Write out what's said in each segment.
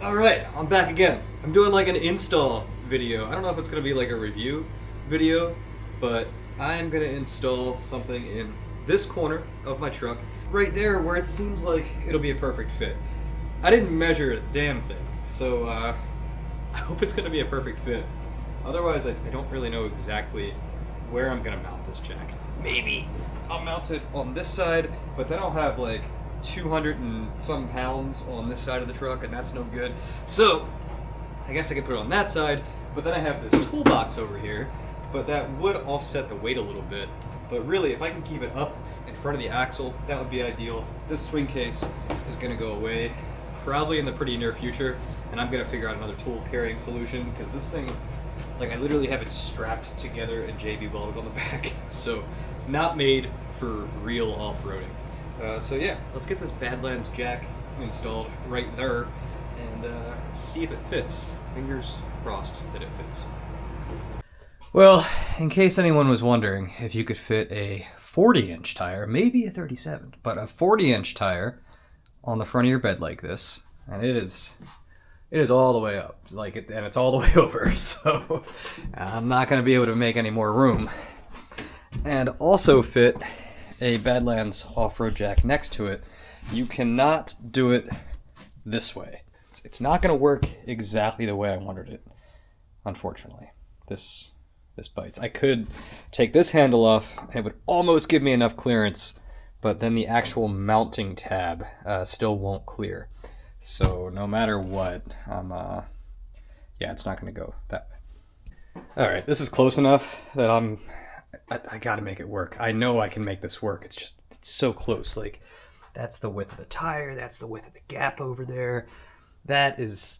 Alright, I'm back again. I'm doing like an install video. I don't know if it's going to be like a review video, but I'm going to install something in this corner of my truck, right there where it seems like it'll be a perfect fit. I didn't measure a damn thing, so I hope it's going to be a perfect fit. Otherwise, I don't really know exactly where I'm going to mount this jack. Maybe I'll mount it on this side, but then I'll have like 200 and some pounds on this side of the truck, and that's no good. So I guess I could put it on that side, but then I have this toolbox over here, but that would offset the weight a little bit. But really, if I can keep it up in front of the axle, that would be ideal. This swing case is going to go away probably in the pretty near future, and I'm going to figure out another tool carrying solution, because this thing is like, I literally have it strapped together and JB welded on the back, so not made for real off-roading. So yeah, let's get this Badlands jack installed right there and see if it fits. Fingers crossed that it fits. Well, in case anyone was wondering if you could fit a 40-inch tire, maybe a 37, but a 40-inch tire on the front of your bed like this, and it is all the way up, and it's all the way over, so I'm not going to be able to make any more room. And also fit a Badlands off-road jack next to it. You cannot do it this way. It's not going to work exactly the way I wanted it, unfortunately. This bites. I could take this handle off and it would almost give me enough clearance, but then the actual mounting tab still won't clear. So no matter what, yeah, it's not going to go that way. All right, this is close enough that I gotta make it work. I know I can make this work. It's so close. Like, that's the width of the tire, that's the width of the gap over there. That is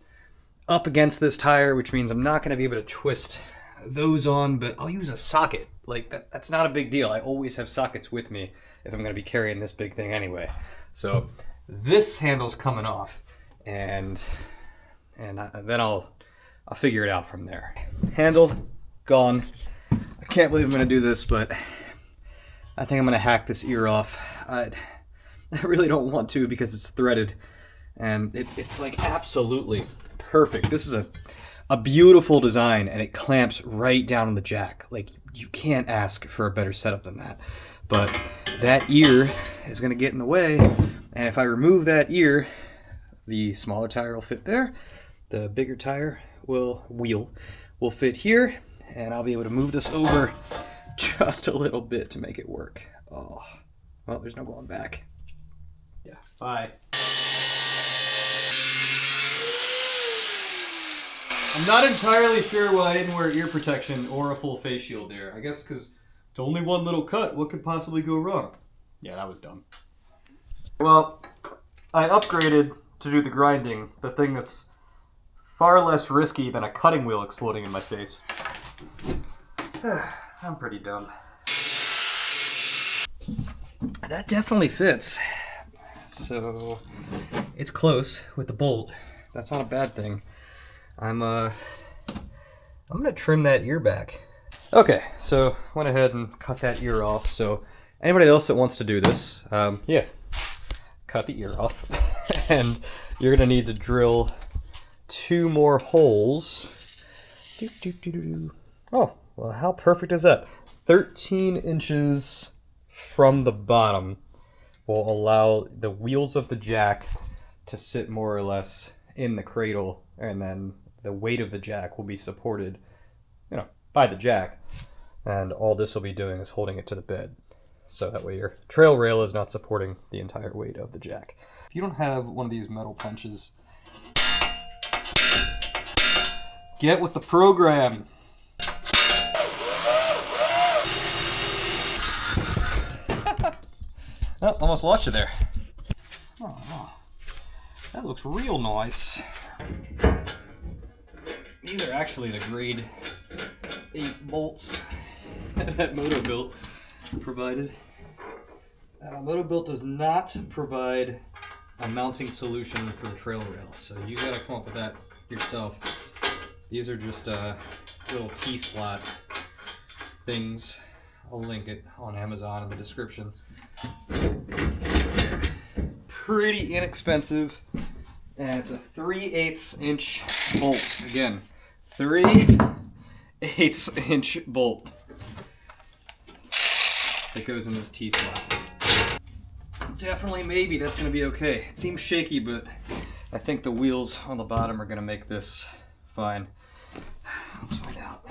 up against this tire, which means I'm not gonna be able to twist those on, but I'll use a socket. Like, that's not a big deal. I always have sockets with me if I'm gonna be carrying this big thing anyway. So this handle's coming off, and then I'll figure it out from there. Handle gone. I can't believe I'm going to do this, but I think I'm going to hack this ear off. I really don't want to because it's threaded, and it's like absolutely perfect. This is a beautiful design, and it clamps right down on the jack. Like, you can't ask for a better setup than that. But that ear is going to get in the way, and if I remove that ear, the smaller tire will fit there. The bigger tire will fit here. And I'll be able to move this over just a little bit to make it work. Oh, well, there's no going back. Yeah, bye. I'm not entirely sure why I didn't wear ear protection or a full face shield there. I guess because it's only one little cut. What could possibly go wrong? Yeah, that was dumb. Well, I upgraded to do the grinding, the thing that's far less risky than a cutting wheel exploding in my face. I'm pretty dumb. That definitely fits. So it's close with the bolt. That's not a bad thing. I'm gonna trim that ear back. Okay, so went ahead and cut that ear off. So anybody else that wants to do this, yeah, cut the ear off, and you're gonna need to drill 2 more holes. Oh, well, how perfect is that? 13 inches from the bottom will allow the wheels of the jack to sit more or less in the cradle, and then the weight of the jack will be supported, by the jack. And all this will be doing is holding it to the bed. So that way your trail rail is not supporting the entire weight of the jack. If you don't have one of these metal punches, get with the program. Oh, almost lost you there. Oh, that looks real nice. These are actually the grade 8 bolts that Motobilt provided. Motobilt does not provide a mounting solution for the trail rail, so you gotta come up with that yourself. These are just little T-slot things. I'll link it on Amazon in the description. Pretty inexpensive, And it's a 3/8 inch bolt. Again, 3/8 inch bolt that goes in this T-slot. Definitely, maybe that's gonna be okay. It seems shaky, but I think the wheels on the bottom are gonna make this fine. Let's find out.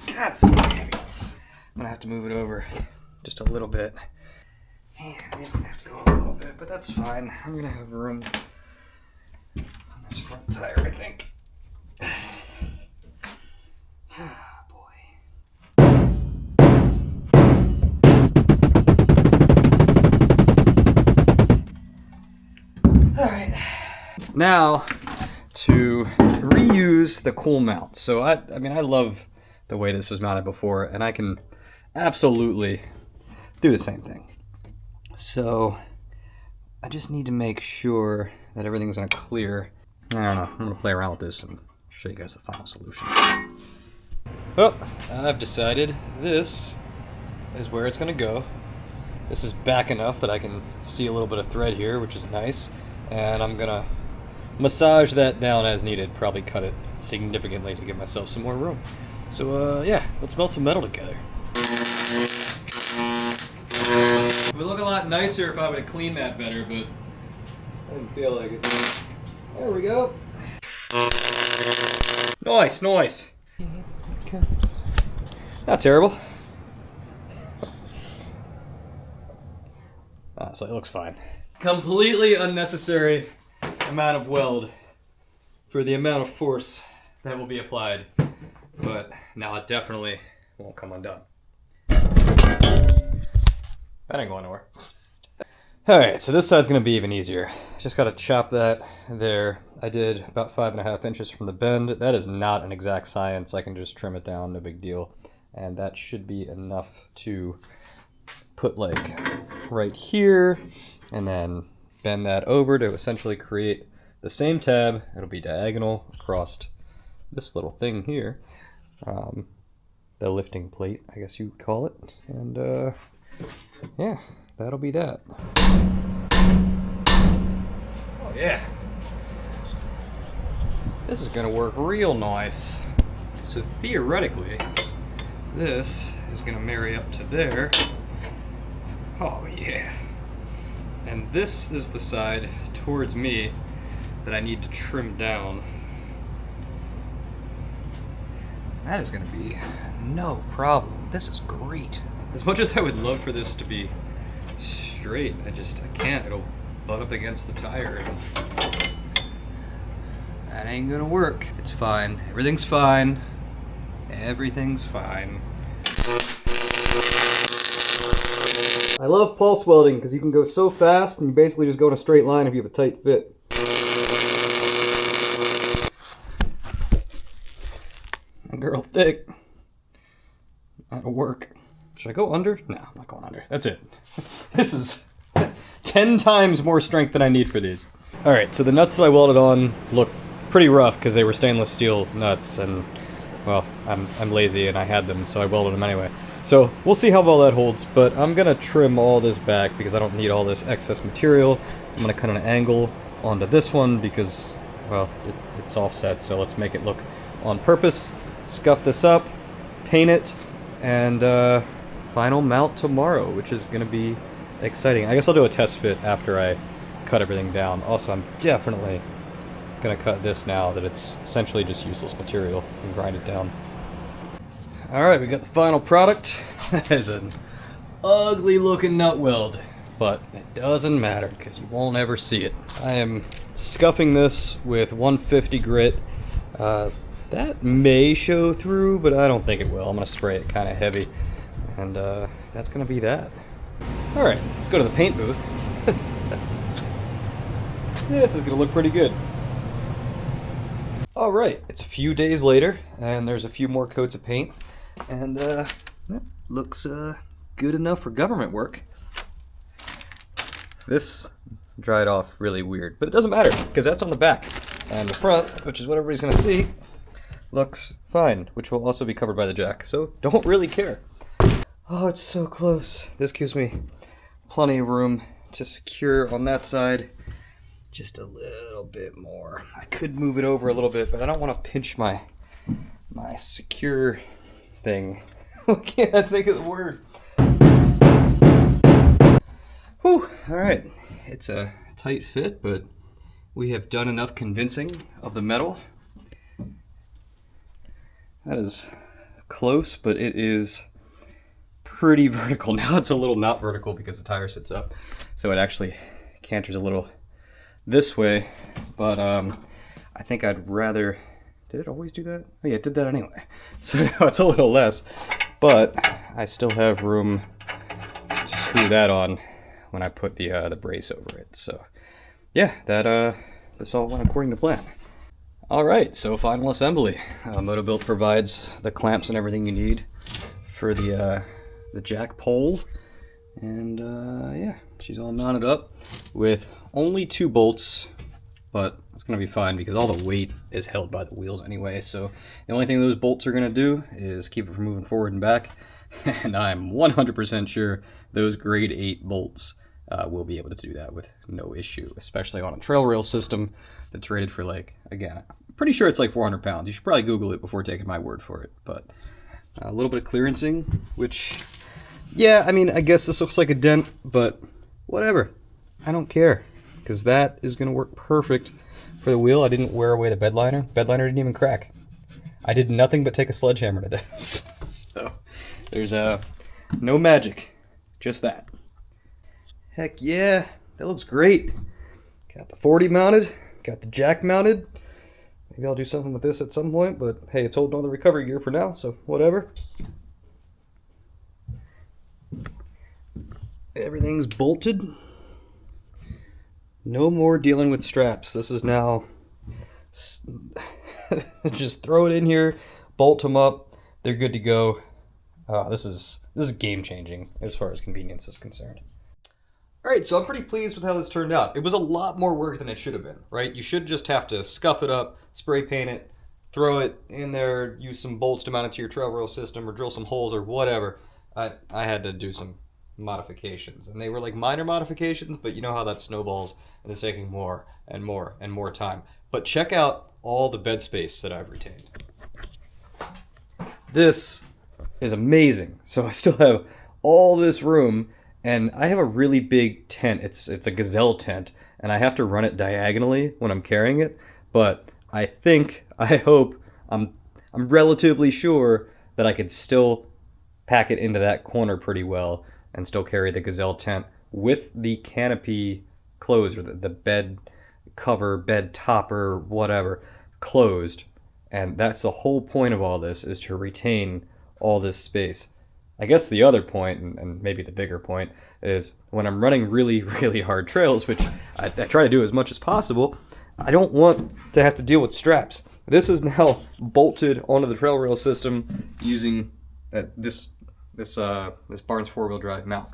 God, this is heavy. I'm gonna have to move it over just a little bit. And it's gonna have to go up a little bit, but that's fine. I'm gonna have room on this front tire, I think. Ah, boy. Alright. Now, to reuse the cool mount. So I mean, I love the way this was mounted before, and I can absolutely do the same thing. So I just need to make sure that everything's gonna clear. I don't know, I'm gonna play around with this and show you guys the final solution. Well, I've decided this is where it's gonna go. This is back enough that I can see a little bit of thread here, which is nice. And I'm gonna massage that down as needed, probably cut it significantly to give myself some more room. So yeah, let's melt some metal together. It would look a lot nicer if I would have cleaned that better, but I didn't feel like it. There we go. Nice, nice. Not terrible. So it looks fine. Completely unnecessary amount of weld for the amount of force that will be applied, but now it definitely won't come undone. That ain't going nowhere. Alright, so this side's going to be even easier. Just got to chop that there. I did about 5.5 inches from the bend. That is not an exact science. I can just trim it down, no big deal. And that should be enough to put like right here, and then bend that over to essentially create the same tab. It'll be diagonal across this little thing here. The lifting plate, I guess you would call it. And yeah, that'll be that. Oh yeah. This is gonna work real nice. So theoretically, this is gonna marry up to there. Oh yeah. And this is the side towards me that I need to trim down. That is gonna be no problem. This is great. As much as I would love for this to be straight, I can't. It'll butt up against the tire. And that ain't gonna work. It's fine. Everything's fine. Everything's fine. I love pulse welding because you can go so fast and you basically just go in a straight line if you have a tight fit. A girl thick. That'll work. Should I go under? No, I'm not going under. That's it. This is 10 times more strength than I need for these. Alright, so the nuts that I welded on look pretty rough because they were stainless steel nuts, and well, I'm lazy and I had them, so I welded them anyway. So we'll see how well that holds, but I'm gonna trim all this back because I don't need all this excess material. I'm gonna cut an angle onto this one because, well, it's offset, so let's make it look on purpose. Scuff this up, paint it, and final mount tomorrow, which is gonna be exciting. I guess I'll do a test fit after I cut everything down. Also, I'm definitely gonna cut this now that it's essentially just useless material and grind it down. Alright, we got the final product. That is an ugly looking nut weld, but it doesn't matter because you won't ever see it. I am scuffing this with 150 grit. That may show through, but I don't think it will. I'm gonna spray it kind of heavy, and that's gonna be that. Alright, let's go to the paint booth. This is gonna look pretty good. Alright, it's a few days later, and there's a few more coats of paint, and looks good enough for government work. This dried off really weird, but it doesn't matter, because that's on the back. And the front, which is what everybody's gonna see, looks fine, which will also be covered by the jack, so don't really care. Oh, it's so close. This gives me plenty of room to secure on that side, Just a little bit more. I could move it over a little bit, but I don't want to pinch my secure thing. I can't think of the word. Whew, all right. It's a tight fit, but we have done enough convincing of the metal. That is close, but it is pretty vertical. Now it's a little not vertical because the tire sits up, so it actually canters a little this way, but I think I'd rather, did it always do that? Oh yeah, it did that anyway. So now it's a little less, but I still have room to screw that on when I put the brace over it. So yeah, this all went according to plan. All right, so final assembly. Motobilt provides the clamps and everything you need for the jack pole, and yeah, she's all mounted up with only 2 bolts, but it's gonna be fine because all the weight is held by the wheels anyway. So the only thing those bolts are gonna do is keep it from moving forward and back, and I'm 100% sure those grade 8 bolts will be able to do that with no issue, especially on a trail rail system that's rated for, like, again, I'm pretty sure it's like 400 pounds. You should probably Google it before taking my word for it, but a little bit of clearancing, which, yeah, I mean, I guess this looks like a dent, but whatever. I don't care, because that is going to work perfect for the wheel. I didn't wear away the bed liner. Bed liner didn't even crack. I did nothing but take a sledgehammer to this. So there's no magic, just that. Heck yeah, that looks great. Got the 40 mounted, got the jack mounted. Maybe I'll do something with this at some point, but hey, it's holding all the recovery gear for now, so whatever. Everything's bolted. No more dealing with straps. This is now just throw it in here, bolt them up, they're good to go. This is game changing as far as convenience is concerned. All right, so I'm pretty pleased with how this turned out. It was a lot more work than it should have been, right? You should just have to scuff it up, spray paint it, throw it in there, use some bolts to mount it to your trail rail system, or drill some holes or whatever. I had to do some modifications, and they were like minor modifications, but you know how that snowballs, and it's taking more and more and more time. But check out all the bed space that I've retained. This is amazing. So I still have all this room, and I have a really big tent. It's a gazelle tent, and I have to run it diagonally when I'm carrying it, but I hope, I'm relatively sure that I could still pack it into that corner pretty well and still carry the gazelle tent with the canopy closed, or the bed cover, bed topper, whatever, closed. And that's the whole point of all this, is to retain all this space. I guess the other point, and maybe the bigger point, is when I'm running really, really hard trails, which I try to do as much as possible, I don't want to have to deal with straps. This is now bolted onto the trail rail system using this Barnes 4-wheel drive mount.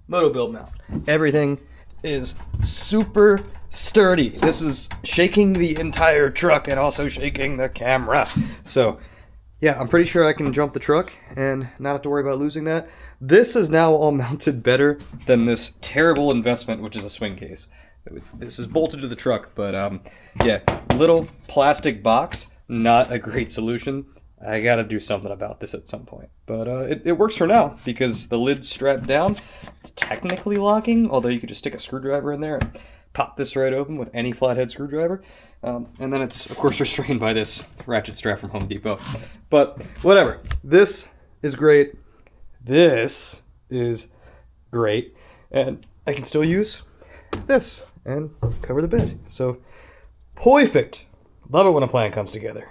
Motobilt mount. Everything is super sturdy. This is shaking the entire truck and also shaking the camera. So yeah, I'm pretty sure I can jump the truck and not have to worry about losing that. This is now all mounted better than this terrible investment, which is a swing case. This is bolted to the truck, but yeah, little plastic box, not a great solution. I gotta do something about this at some point. But it works for now, because the lid's strapped down. It's technically locking, although you could just stick a screwdriver in there and pop this right open with any flathead screwdriver. And then it's, of course, restrained by this ratchet strap from Home Depot. But whatever. This is great. This is great. And I can still use this and cover the bed. So, perfect. Love it when a plan comes together.